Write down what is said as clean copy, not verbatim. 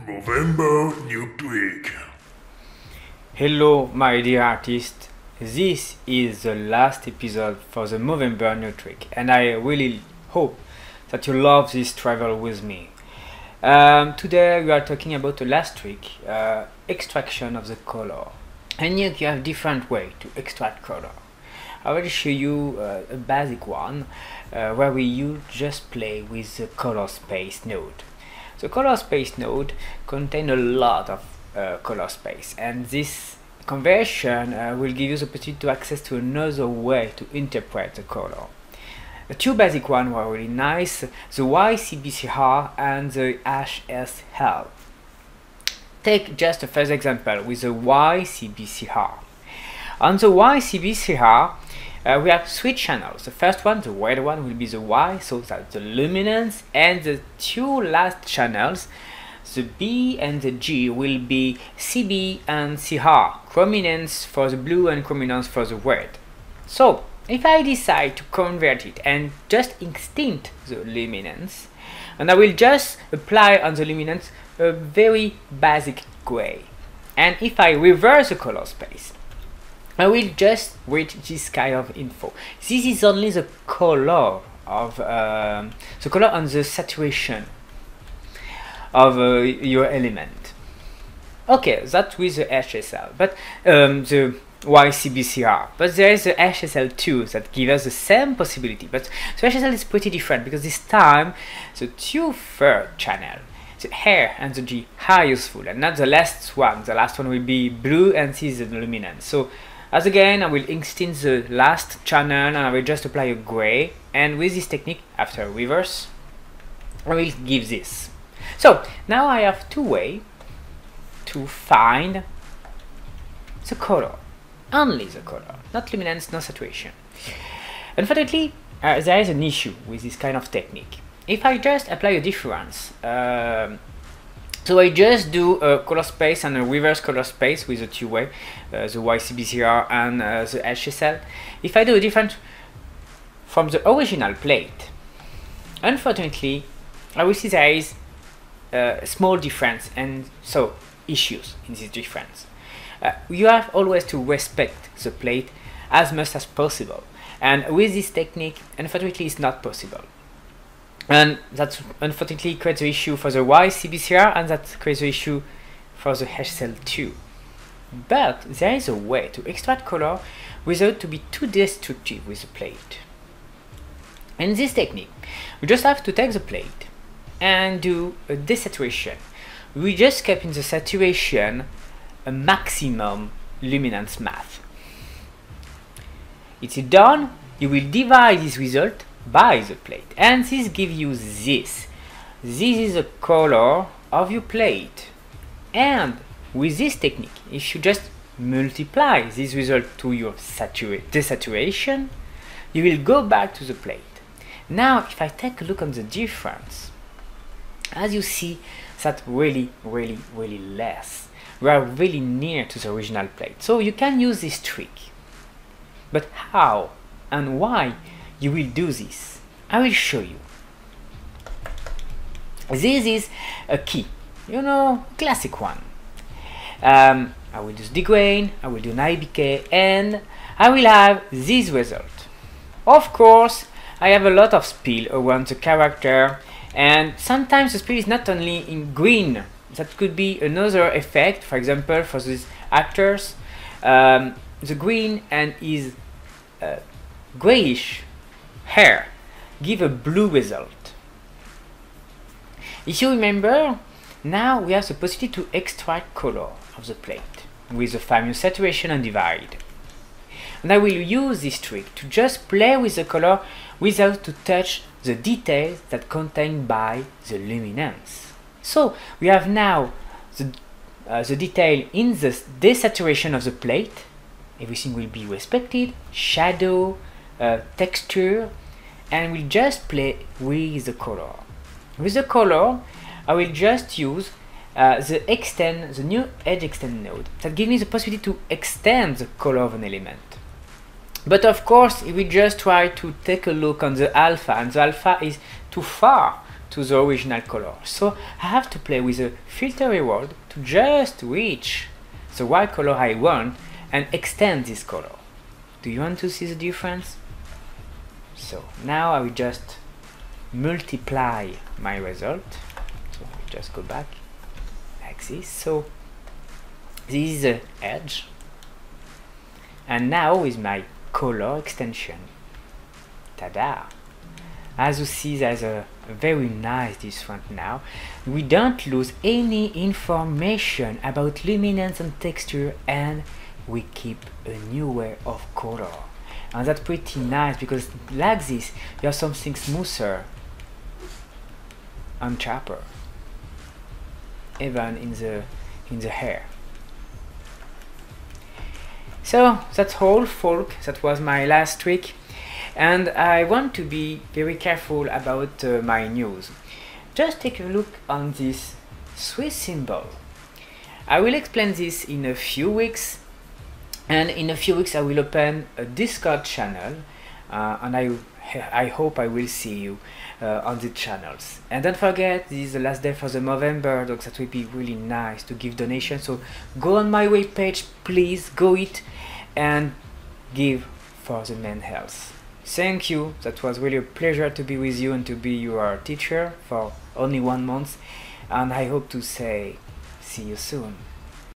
Movember Nuke. Hello my dear artist, this is the last episode for the Movember Nuke and I really hope that you love this travel with me. Today we are talking about the last trick, extraction of the color. And you have different way to extract color. I will show you a basic one where you just play with the color space node. The color space node contains a lot of color space, and this conversion will give you the possibility to access to another way to interpret the color. The two basic ones were really nice, the YCBCR and the HSL. Take just a first example with the YCBCR. On the YCBCR, we have three channels. The first one, the red one, will be the Y, so that's the luminance, and the two last channels, the B and the G, will be CB and CR, chrominance for the blue and chrominance for the red. So, if I decide to convert it and just extend the luminance, and I will just apply on the luminance a very basic gray. And if I reverse the color space, I will just read this kind of info. This is only the color of the color on the saturation of your element. Okay, that's with the HSL, but the YCBCR. But there is the HSL2 that gives us the same possibility. But the HSL is pretty different because this time the two-third channel, the R and the G, are useful, and not the last one. The last one will be blue, and this is the luminance. So as again, I will extend the last channel and I will just apply a gray, and with this technique, after reverse, I will give this. So now I have two ways to find the color, only the color, not luminance, no saturation. Unfortunately, there is an issue with this kind of technique. If I just apply a difference, so I just do a color space and a reverse color space with the two-way, the YCBCR and the HSL. If I do a difference from the original plate, unfortunately, I will see there is a small difference, and so issues in this difference. You have always to respect the plate as much as possible, and with this technique, unfortunately, it's not possible. And that unfortunately creates the issue for the YCBCR, and that creates the issue for the HSL2. But there is a way to extract color without to be too destructive with the plate. In this technique, we just have to take the plate and do a desaturation. We just keep in the saturation a maximum luminance math. It's done, you will divide this result by the plate, and this gives you this. This is the color of your plate, and with this technique, if you just multiply this result to your desaturation, you will go back to the plate. Now if I take a look on the difference, as you see, that really less. We are really near to the original plate, so you can use this trick. But how and why you will do this? I will show you. This is a key, you know, classic one. I will do degrain, I will do an IBK, and I will have this result. Of course, I have a lot of spill around the character, and sometimes the spill is not only in green. That could be another effect. For example, for these actors, the green and his grayish hair give a blue result. If you remember, now we have the possibility to extract color of the plate with the famous saturation and divide. And I will use this trick to just play with the color without to touch the details that contained by the luminance. So we have now the detail in the desaturation of the plate. Everything will be respected, shadow, texture, and we'll just play with the color. With the color, I will just use the new edge extend node that gives me the possibility to extend the color of an element. But of course, if we just try to take a look on the alpha, and the alpha is too far to the original color. So I have to play with a filter world to just reach the right color I want and extend this color. Do you want to see the difference? So now I will just multiply my result. So I just go back like this. So this is the edge, and now with my color extension, tada! As you see, there's a very nice difference now. We don't lose any information about luminance and texture, and we keep a new way of color. And that's pretty nice, because like this you have something smoother and sharper, even in the hair. So that's all, folk. That was my last trick, and I want to be very careful about my news. Just take a look on this Swiss symbol. I will explain this in a few weeks, and in a few weeks I will open a Discord channel, and I hope I will see you on the channels. And don't forget, this is the last day for the Movember, so that will be really nice to give donations. So go on my webpage, please go it and give for the men's health. Thank you. That was really a pleasure to be with you and to be your teacher for only 1 month. And I hope to say see you soon.